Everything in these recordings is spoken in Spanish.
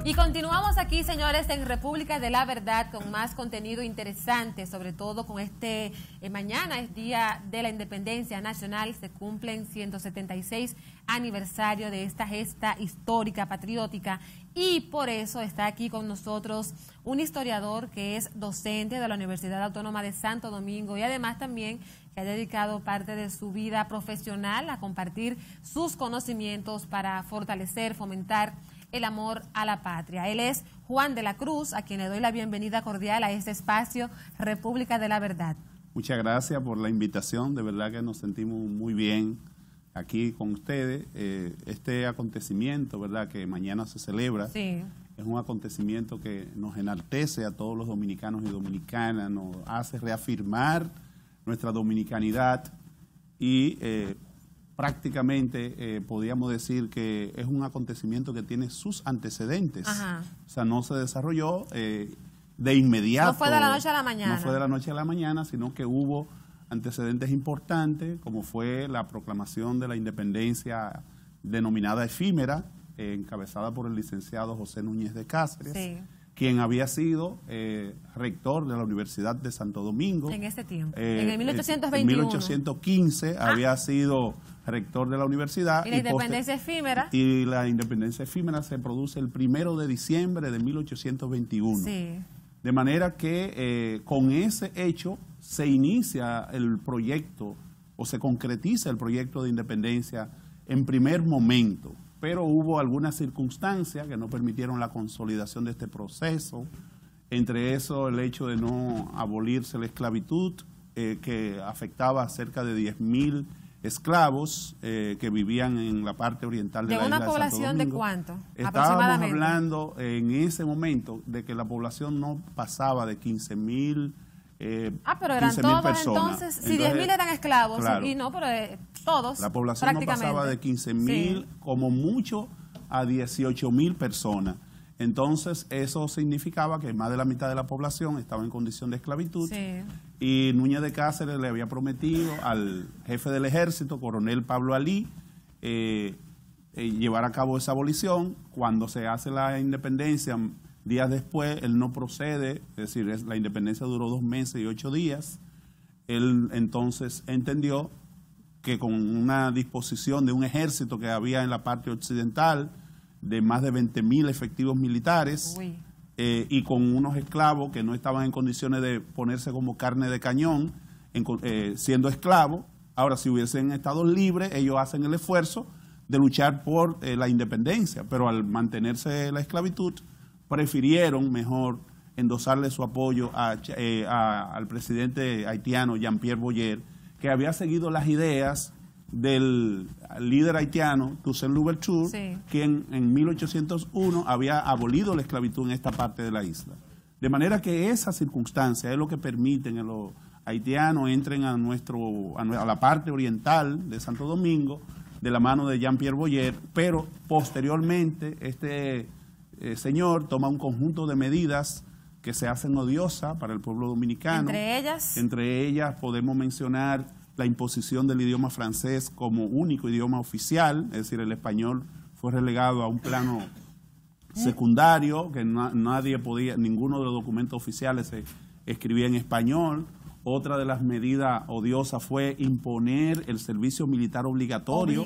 Y continuamos aquí, señores, en República de la Verdad con más contenido interesante, sobre todo con mañana es Día de la Independencia Nacional, se cumplen 176 aniversario de esta gesta histórica, patriótica, y por eso está aquí con nosotros un historiador que es docente de la Universidad Autónoma de Santo Domingo y además también que ha dedicado parte de su vida profesional a compartir sus conocimientos para fortalecer, fomentar el amor a la patria. Él es Juan de la Cruz, a quien le doy la bienvenida cordial a este espacio República de la Verdad. Muchas gracias por la invitación, de verdad que nos sentimos muy bien aquí con ustedes. Este acontecimiento, ¿verdad?, que mañana se celebra, sí, es un acontecimiento que nos enaltece a todos los dominicanos y dominicanas, nos hace reafirmar nuestra dominicanidad y prácticamente podríamos decir que es un acontecimiento que tiene sus antecedentes. Ajá. O sea, no se desarrolló de inmediato. No fue de la noche a la mañana. No fue de la noche a la mañana, sino que hubo antecedentes importantes, como fue la proclamación de la independencia denominada efímera, encabezada por el licenciado José Núñez de Cáceres, sí, quien había sido rector de la Universidad de Santo Domingo. En ese tiempo, en el 1821. En 1815 había sido rector de la universidad. Y la independencia efímera. Y la independencia efímera se produce el 1 de diciembre de 1821. Sí. De manera que con ese hecho se inicia el proyecto o se concretiza el proyecto de independencia en primer momento. Pero hubo algunas circunstancias que no permitieron la consolidación de este proceso, entre eso el hecho de no abolirse la esclavitud, que afectaba a cerca de 10.000 esclavos que vivían en la parte oriental de la isla de Santo Domingo. ¿De una población de cuánto? Estábamos hablando en ese momento de que la población no pasaba de 15.000 pero eran todos personas. Entonces, si 10.000 eran esclavos, claro, y no, pero todos. La población no pasaba de 15.000, sí, como mucho a 18.000 personas. Entonces, eso significaba que más de la mitad de la población estaba en condición de esclavitud. Sí. Y Núñez de Cáceres le había prometido al jefe del ejército, coronel Pablo Alí, llevar a cabo esa abolición. Cuando se hace la independencia, días después, él no procede, es decir, la independencia duró 2 meses y 8 días. Él entonces entendió que con una disposición de un ejército que había en la parte occidental, de más de 20.000 efectivos militares, y con unos esclavos que no estaban en condiciones de ponerse como carne de cañón, siendo esclavos. Ahora, si hubiesen estado libres, ellos hacen el esfuerzo de luchar por la independencia, pero al mantenerse la esclavitud, prefirieron mejor endosarle su apoyo al presidente haitiano Jean-Pierre Boyer, que había seguido las ideas del líder haitiano Toussaint Louverture, sí, quien en 1801 había abolido la esclavitud en esta parte de la isla. De manera que esa circunstancia es lo que permite que los haitianos entren a la parte oriental de Santo Domingo de la mano de Jean-Pierre Boyer, pero posteriormente este señor toma un conjunto de medidas que se hacen odiosas para el pueblo dominicano. Entre ellas podemos mencionar la imposición del idioma francés como único idioma oficial, es decir, el español fue relegado a un plano secundario, que nadie podía, ninguno de los documentos oficiales se escribía en español. Otra de las medidas odiosas fue imponer el servicio militar obligatorio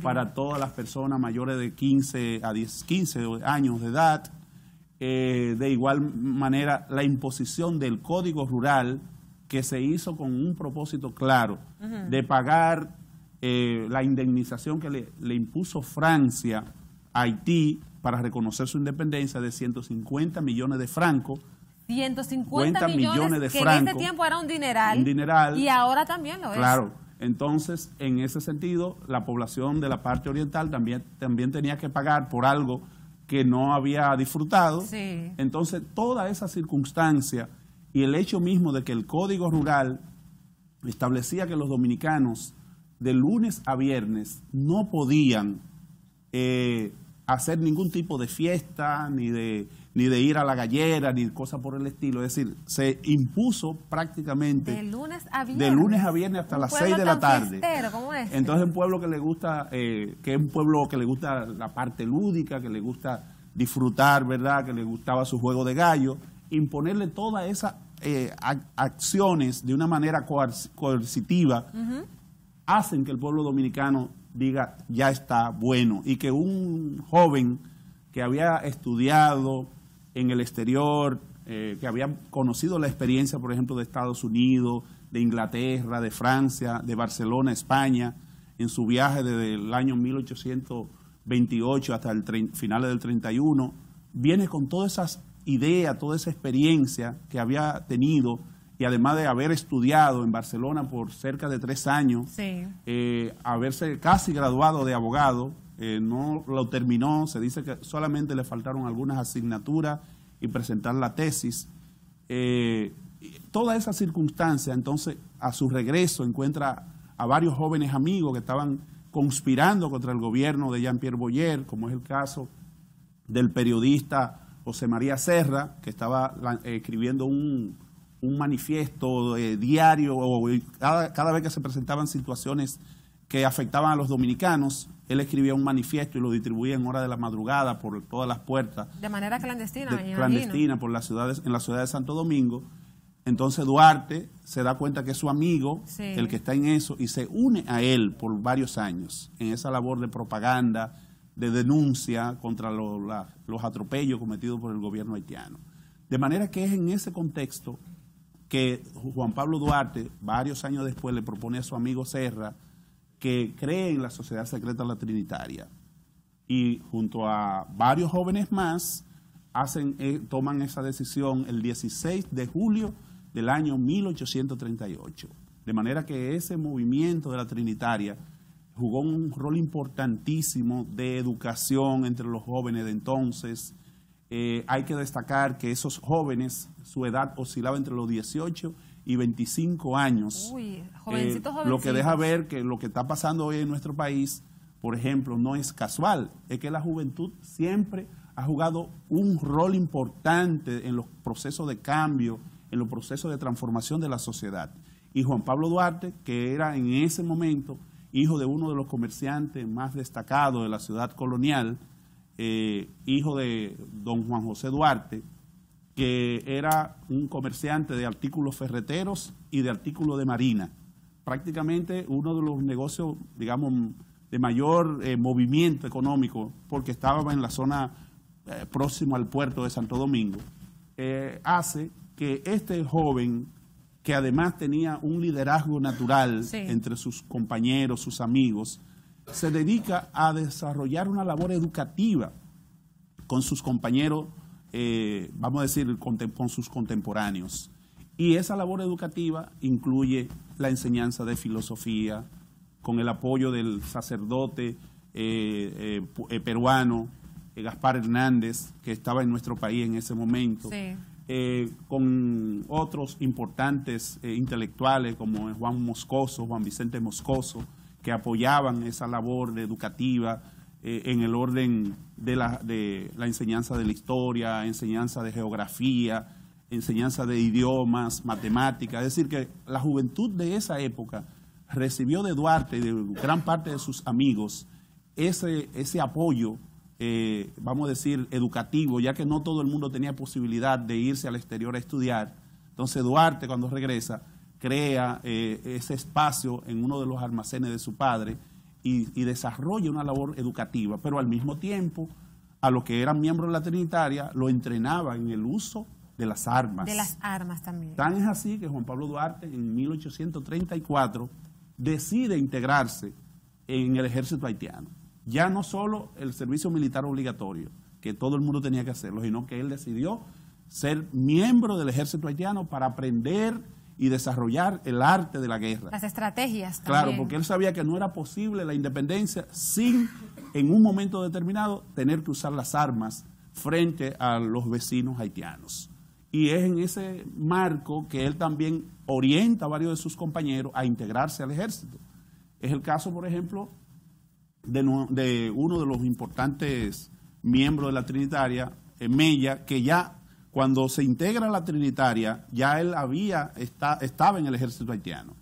para todas las personas mayores de 15 años de edad. De igual manera, la imposición del Código Rural, que se hizo con un propósito claro, de pagar la indemnización que le impuso Francia a Haití para reconocer su independencia de 150 millones de francos. 150 millones de francos, que en ese tiempo era un dineral. Y ahora también lo es. Claro. Entonces, en ese sentido, la población de la parte oriental también tenía que pagar por algo que no había disfrutado. Sí. Entonces, toda esa circunstancia y el hecho mismo de que el Código Rural establecía que los dominicanos de lunes a viernes no podían hacer ningún tipo de fiesta, ni de ir a la gallera, ni cosas por el estilo. Es decir, se impuso prácticamente de lunes a viernes hasta las 6 de la tarde. ¿Cómo Entonces, un pueblo que le gusta, que es un pueblo que le gusta la parte lúdica, que le gusta disfrutar, ¿verdad?, que le gustaba su juego de gallo, imponerle todas esas acciones de una manera coercitiva, hacen que el pueblo dominicano diga, ya está bueno, y que un joven que había estudiado en el exterior, que había conocido la experiencia, por ejemplo, de Estados Unidos, de Inglaterra, de Francia, de Barcelona, España, en su viaje desde el año 1828 hasta el finales del 31, viene con todas esas ideas, toda esa experiencia que había tenido, y además de haber estudiado en Barcelona por cerca de 3 años, sí, haberse casi graduado de abogado, no lo terminó, se dice que solamente le faltaron algunas asignaturas y presentar la tesis. Toda esa circunstancia, entonces, a su regreso encuentra a varios jóvenes amigos que estaban conspirando contra el gobierno de Jean-Pierre Boyer, como es el caso del periodista José María Serra, que estaba escribiendo un manifiesto diario, o cada vez que se presentaban situaciones que afectaban a los dominicanos, él escribía un manifiesto y lo distribuía en hora de la madrugada por todas las puertas. De manera clandestina, por las ciudades, en la ciudad de Santo Domingo. Entonces Duarte se da cuenta que es su amigo, sí, el que está en eso, y se une a él por varios años en esa labor de propaganda, de denuncia contra los atropellos cometidos por el gobierno haitiano. De manera que es en ese contexto que Juan Pablo Duarte, varios años después, le propone a su amigo Serra que cree en la Sociedad Secreta La Trinitaria. Y junto a varios jóvenes más, toman esa decisión el 16 de julio del año 1838. De manera que ese movimiento de la Trinitaria jugó un rol importantísimo de educación entre los jóvenes de entonces. Hay que destacar que esos jóvenes, su edad oscilaba entre los 18 y 25 años. Uy, jovencitos. Lo que deja ver que lo que está pasando hoy en nuestro país, por ejemplo, no es casual. Es que la juventud siempre ha jugado un rol importante en los procesos de cambio, en los procesos de transformación de la sociedad. Y Juan Pablo Duarte, que era en ese momento hijo de uno de los comerciantes más destacados de la ciudad colonial, hijo de don Juan José Duarte, que era un comerciante de artículos ferreteros y de artículos de marina. Prácticamente uno de los negocios, digamos, de mayor movimiento económico, porque estaba en la zona próxima al puerto de Santo Domingo, hace que este joven, que además tenía un liderazgo natural, sí, entre sus compañeros, sus amigos, se dedica a desarrollar una labor educativa con sus compañeros, vamos a decir, con sus contemporáneos. Y esa labor educativa incluye la enseñanza de filosofía, con el apoyo del sacerdote peruano, Gaspar Hernández, que estaba en nuestro país en ese momento, sí, con otros importantes intelectuales como Juan Moscoso, Juan Vicente Moscoso, que apoyaban esa labor educativa en el orden de la enseñanza de la historia, enseñanza de geografía, enseñanza de idiomas, matemáticas. Es decir, que la juventud de esa época recibió de Duarte y de gran parte de sus amigos ese apoyo, vamos a decir, educativo, ya que no todo el mundo tenía posibilidad de irse al exterior a estudiar. Entonces Duarte, cuando regresa, crea ese espacio en uno de los almacenes de su padre y desarrolla una labor educativa, pero al mismo tiempo a los que eran miembros de la Trinitaria lo entrenaba en el uso de las armas. De las armas también. Tan es así que Juan Pablo Duarte en 1834 decide integrarse en el ejército haitiano. Ya no solo el servicio militar obligatorio, que todo el mundo tenía que hacerlo, sino que él decidió ser miembro del ejército haitiano para aprender y desarrollar el arte de la guerra. Las estrategias también. Claro, porque él sabía que no era posible la independencia sin, en un momento determinado, tener que usar las armas frente a los vecinos haitianos. Y es en ese marco que él también orienta a varios de sus compañeros a integrarse al ejército. Es el caso, por ejemplo, de uno de los importantes miembros de la Trinitaria, Mella, que ya cuando se integra a la Trinitaria, ya él estaba en el ejército haitiano.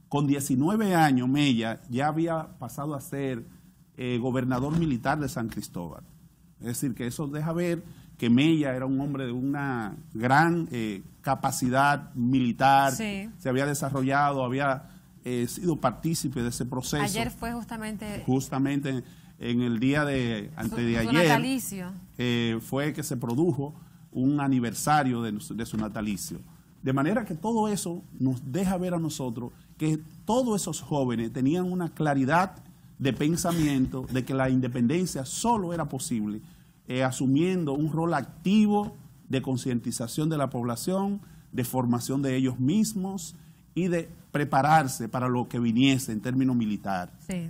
Con 19 años, Mella ya había pasado a ser gobernador militar de San Cristóbal. Es decir, que eso deja ver que Mella era un hombre de una gran capacidad militar, sí. Se había desarrollado, había sido partícipe de ese proceso. Ayer fue justamente en el día de antes de ayer, natalicio. Fue que se produjo un aniversario de su natalicio. De manera que todo eso nos deja ver a nosotros que todos esos jóvenes tenían una claridad de pensamiento de que la independencia solo era posible asumiendo un rol activo de concientización de la población, de formación de ellos mismos y de prepararse para lo que viniese en términos militares. Sí.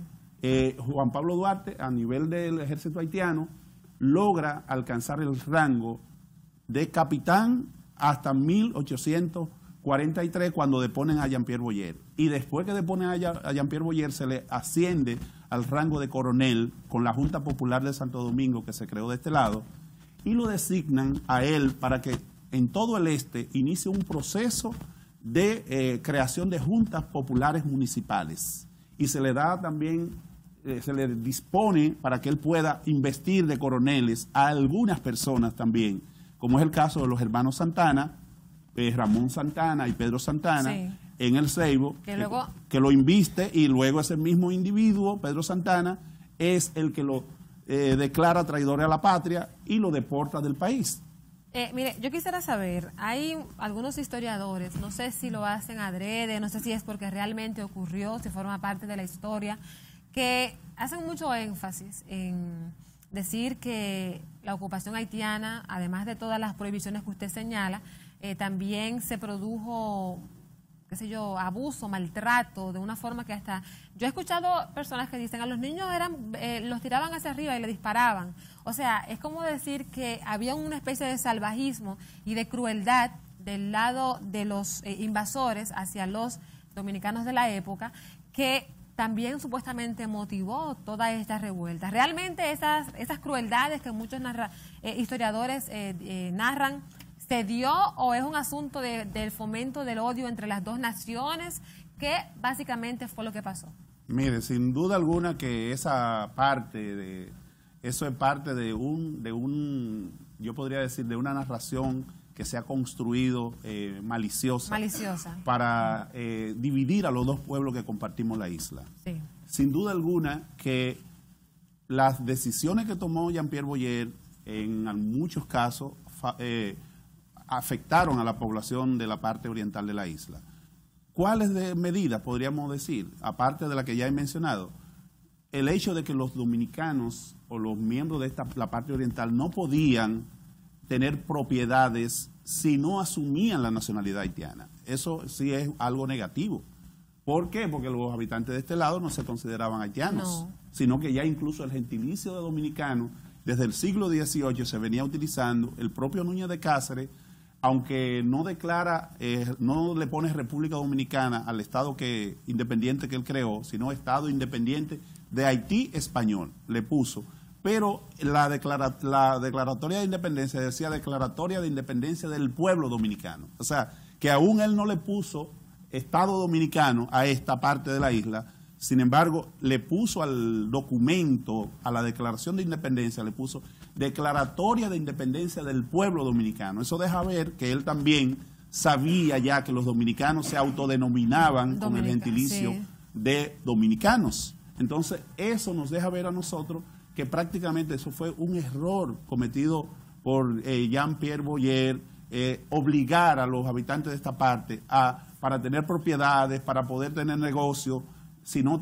Juan Pablo Duarte, a nivel del ejército haitiano, logra alcanzar el rango de capitán hasta 1843, cuando deponen a Jean-Pierre Boyer. Y después que deponen a Jean-Pierre Boyer, se le asciende al rango de coronel con la Junta Popular de Santo Domingo, que se creó de este lado, y lo designan a él para que en todo el este inicie un proceso de creación de juntas populares municipales. Y se le da también, se le dispone para que él pueda investir de coroneles a algunas personas también, como es el caso de los hermanos Santana, Ramón Santana y Pedro Santana, sí, en el Ceibo, que lo inviste, y luego ese mismo individuo, Pedro Santana, es el que lo declara traidor a la patria y lo deporta del país. Mire, yo quisiera saber, hay algunos historiadores, no sé si lo hacen adrede, no sé si es porque realmente ocurrió, si forma parte de la historia, que hacen mucho énfasis en decir que la ocupación haitiana, además de todas las prohibiciones que usted señala, también se produjo, qué sé yo, abuso, maltrato, de una forma que hasta... Yo he escuchado personas que dicen, a los niños los tiraban hacia arriba y le disparaban. O sea, es como decir que había una especie de salvajismo y de crueldad del lado de los invasores hacia los dominicanos de la época, que también supuestamente motivó toda esta revuelta. Realmente esas crueldades que muchos historiadores narran, ¿se dio o es un asunto del fomento del odio entre las dos naciones? ¿Qué básicamente fue lo que pasó? Mire, sin duda alguna que eso es parte de yo podría decir, de una narración que se ha construido maliciosa para dividir a los dos pueblos que compartimos la isla. Sí. Sin duda alguna que las decisiones que tomó Jean-Pierre Boyer en muchos casos afectaron a la población de la parte oriental de la isla. ¿Cuáles medidas podríamos decir? Aparte de la que ya he mencionado, el hecho de que los dominicanos o los miembros de la parte oriental no podían tener propiedades si no asumían la nacionalidad haitiana. Eso sí es algo negativo. ¿Por qué? Porque los habitantes de este lado no se consideraban haitianos, sino que ya incluso el gentilicio de dominicano desde el siglo XVIII se venía utilizando. El propio Núñez de Cáceres, aunque no declara, no le pone República Dominicana al Estado independiente que él creó, sino Estado independiente de Haití español, le puso. Pero la declaratoria de independencia decía declaratoria de independencia del pueblo dominicano. O sea, que aún él no le puso Estado dominicano a esta parte de la isla, sin embargo, le puso al documento, a la declaración de independencia, le puso declaratoria de independencia del pueblo dominicano. Eso deja ver que él también sabía ya que los dominicanos se autodenominaban con el gentilicio de dominicanos. Entonces, eso nos deja ver a nosotros que prácticamente eso fue un error cometido por Jean-Pierre Boyer, obligar a los habitantes de esta parte para tener propiedades, para poder tener negocios. Si no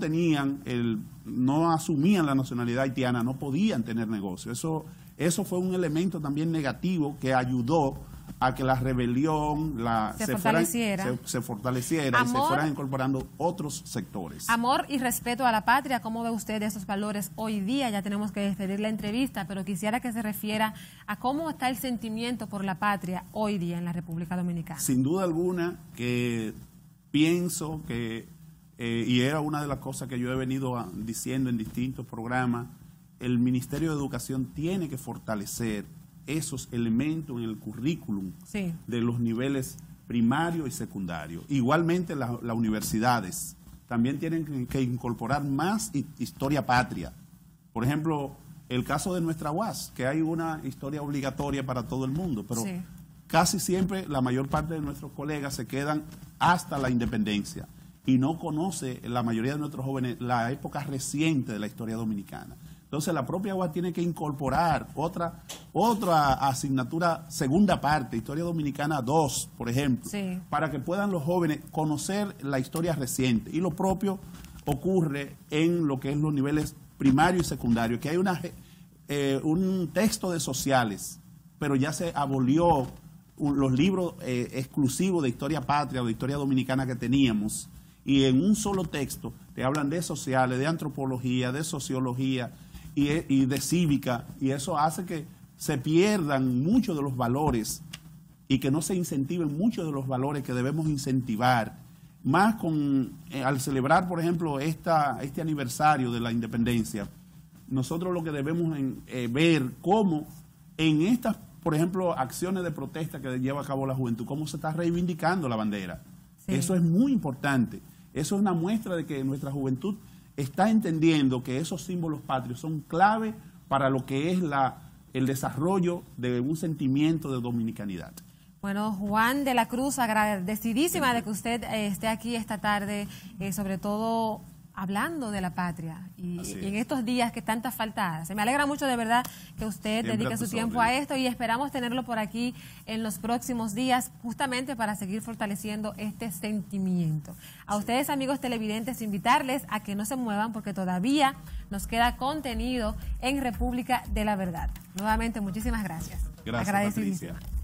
no asumían la nacionalidad haitiana, no podían tener negocio. Eso fue un elemento también negativo que ayudó a que la rebelión se fortaleciera y se fueran incorporando otros sectores. Amor y respeto a la patria, ¿cómo ve usted esos valores hoy día? Ya tenemos que despedir la entrevista, pero quisiera que se refiera a cómo está el sentimiento por la patria hoy día en la República Dominicana. Sin duda alguna que pienso que, y era una de las cosas que yo he venido diciendo en distintos programas, el Ministerio de Educación tiene que fortalecer esos elementos en el currículum de los niveles primario y secundario. Igualmente las universidades también tienen que incorporar más historia patria. Por ejemplo, el caso de nuestra UAS, que hay una historia obligatoria para todo el mundo, pero sí, casi siempre la mayor parte de nuestros colegas se quedan hasta la independencia y no conoce la mayoría de nuestros jóvenes la época reciente de la historia dominicana. Entonces la propia UAS tiene que incorporar otra asignatura, segunda parte, Historia Dominicana 2, por ejemplo, sí, para que puedan los jóvenes conocer la historia reciente. Y lo propio ocurre en lo que es los niveles primario y secundario, que hay un texto de sociales, pero ya se abolió los libros exclusivos de historia patria o de historia dominicana que teníamos, y en un solo texto te hablan de sociales, de antropología, de sociología y de cívica, y eso hace que se pierdan muchos de los valores y que no se incentiven muchos de los valores que debemos incentivar, más al celebrar, por ejemplo, este aniversario de la independencia. Nosotros lo que debemos ver cómo en estas, por ejemplo, acciones de protesta que lleva a cabo la juventud, cómo se está reivindicando la bandera. Sí. Eso es muy importante. Eso es una muestra de que nuestra juventud está entendiendo que esos símbolos patrios son clave para lo que es el desarrollo de un sentimiento de dominicanidad. Bueno, Juan de la Cruz, agradecidísima de que usted esté aquí esta tarde, sobre todo hablando de la patria y en estos días que tanta falta hace. Me alegra mucho de verdad que usted dedique su tiempo a esto y esperamos tenerlo por aquí en los próximos días justamente para seguir fortaleciendo este sentimiento. A ustedes, amigos televidentes, invitarles a que no se muevan porque todavía nos queda contenido en República de la Verdad. Nuevamente, muchísimas gracias. Gracias, agradecidísima. Patricia.